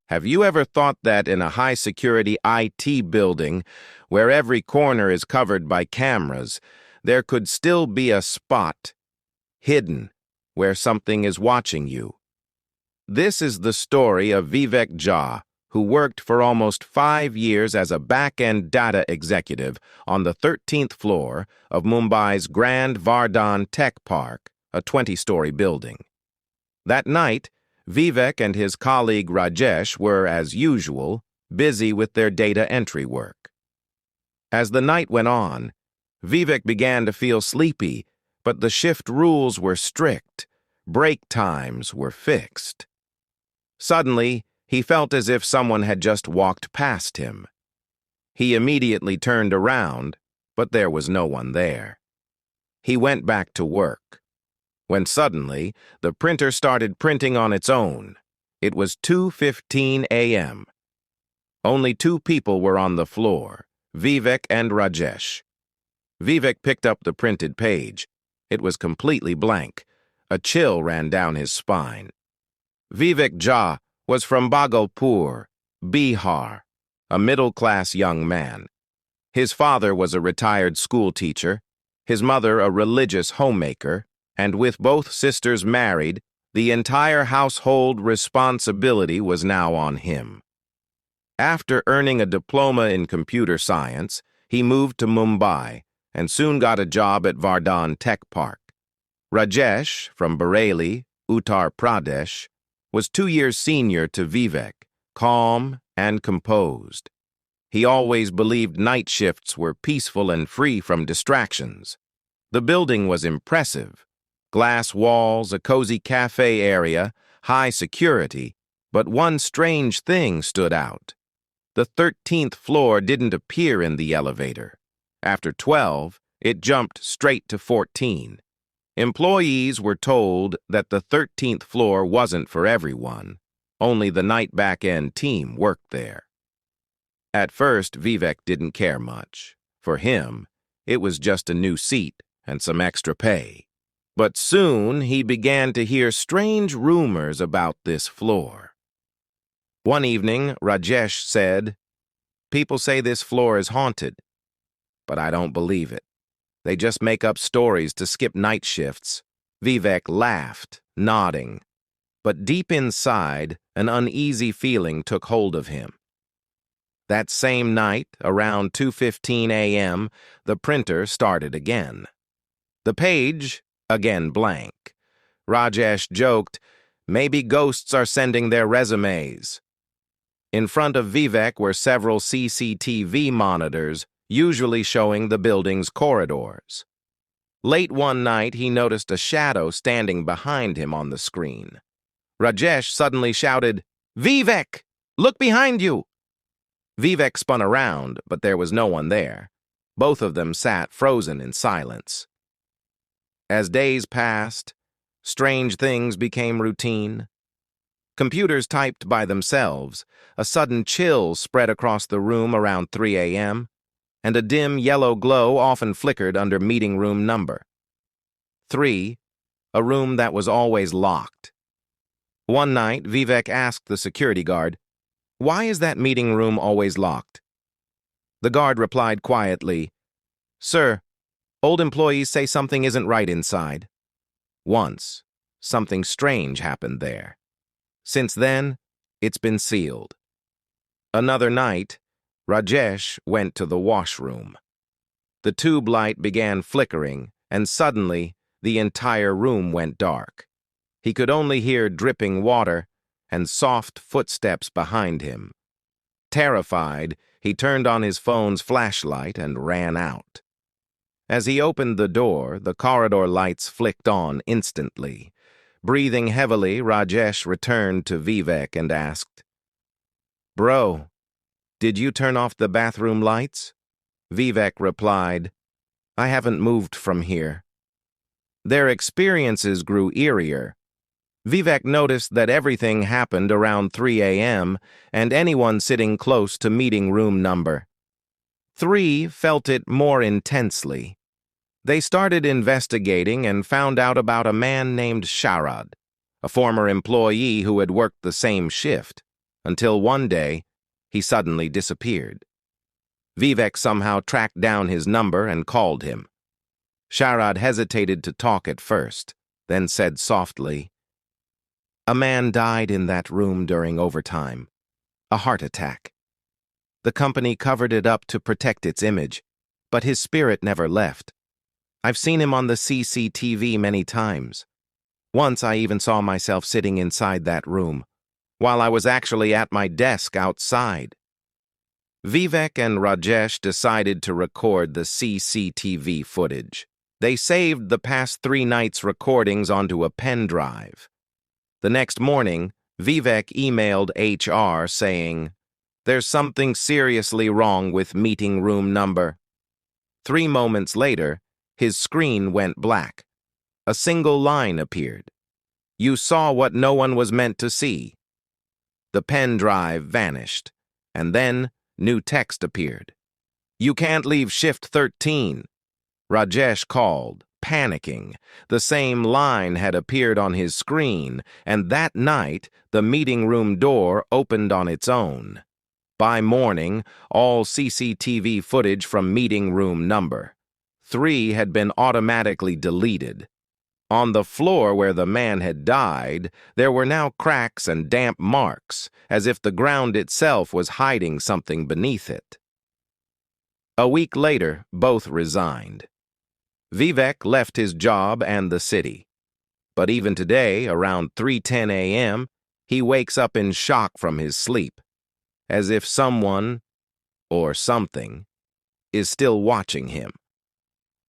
Have you ever thought that in a high-security IT building, where every corner is covered by cameras, there could still be a spot, hidden, where something is watching you? This is the story of Vivek Jha, who worked for almost 5 years as a back-end data executive on the 13th floor of Mumbai's Grand Vardaan Tech Park, a 20-story building. That night, Vivek and his colleague Rajesh were, as usual, busy with their data entry work. As the night went on, Vivek began to feel sleepy, but the shift rules were strict. Break times were fixed. Suddenly, he felt as if someone had just walked past him. He immediately turned around, but there was no one there. He went back to work, when suddenly the printer started printing on its own. It was 2:15 a.m. Only 2 people were on the floor, Vivek and Rajesh. Vivek picked up the printed page. It was completely blank. A chill ran down his spine. Vivek Jha was from Bhagalpur, Bihar, a middle-class young man. His father was a retired school teacher, his mother a religious homemaker, and with both sisters married, the entire household responsibility was now on him. After earning a diploma in computer science, he moved to Mumbai and soon got a job at Vardaan Tech Park. Rajesh, from Bareilly, Uttar Pradesh, was 2 years senior to Vivek, calm and composed. He always believed night shifts were peaceful and free from distractions. The building was impressive. Glass walls, a cozy cafe area, high security, but one strange thing stood out. The 13th floor didn't appear in the elevator. After 12, it jumped straight to 14. Employees were told that the 13th floor wasn't for everyone. Only the night back-end team worked there. At first, Vivek didn't care much. For him, it was just a new seat and some extra pay. But soon, he began to hear strange rumors about this floor. One evening, Rajesh said, "People say this floor is haunted, but I don't believe it. They just make up stories to skip night shifts." Vivek laughed, nodding. But deep inside, an uneasy feeling took hold of him. That same night, around 2:15 a.m., the printer started again. The page, again blank. Rajesh joked, "Maybe ghosts are sending their resumes." In front of Vivek were several CCTV monitors, usually showing the building's corridors. Late one night, he noticed a shadow standing behind him on the screen. Rajesh suddenly shouted, "Vivek! Look behind you!" Vivek spun around, but there was no one there. Both of them sat frozen in silence. As days passed, strange things became routine. Computers typed by themselves. A sudden chill spread across the room around 3 a.m., and a dim yellow glow often flickered under meeting room number 3, a room that was always locked. One night, Vivek asked the security guard, "Why is that meeting room always locked?" The guard replied quietly, "Sir, old employees say something isn't right inside." Once, something strange happened there. Since then, it's been sealed. Another night, Rajesh went to the washroom. The tube light began flickering, and suddenly, the entire room went dark. He could only hear dripping water and soft footsteps behind him. Terrified, he turned on his phone's flashlight and ran out. As he opened the door, the corridor lights flicked on instantly. Breathing heavily, Rajesh returned to Vivek and asked, "Bro, did you turn off the bathroom lights?" Vivek replied, "I haven't moved from here." Their experiences grew eerier. Vivek noticed that everything happened around 3 a.m., and anyone sitting close to meeting room number 3 felt it more intensely. They started investigating and found out about a man named Sharad, a former employee who had worked the same shift, until one day, he suddenly disappeared. Vivek somehow tracked down his number and called him. Sharad hesitated to talk at first, then said softly, "A man died in that room during overtime. A heart attack. The company covered it up to protect its image, but his spirit never left. I've seen him on the CCTV many times. Once I even saw myself sitting inside that room, while I was actually at my desk outside." Vivek and Rajesh decided to record the CCTV footage. They saved the past 3 nights' recordings onto a pen drive. The next morning, Vivek emailed HR saying, "There's something seriously wrong with meeting room number." 3 moments later, his screen went black. A single line appeared. "You saw what no one was meant to see." The pen drive vanished, and then new text appeared. "You can't leave shift 13. Rajesh called, panicking. The same line had appeared on his screen, and that night, the meeting room door opened on its own. By morning, all CCTV footage from meeting room number 3 had been automatically deleted. On the floor where the man had died, there were now cracks and damp marks, as if the ground itself was hiding something beneath it. A week later, both resigned. Vivek left his job and the city. But even today, around 3:10 a.m., he wakes up in shock from his sleep, as if someone, or something, is still watching him.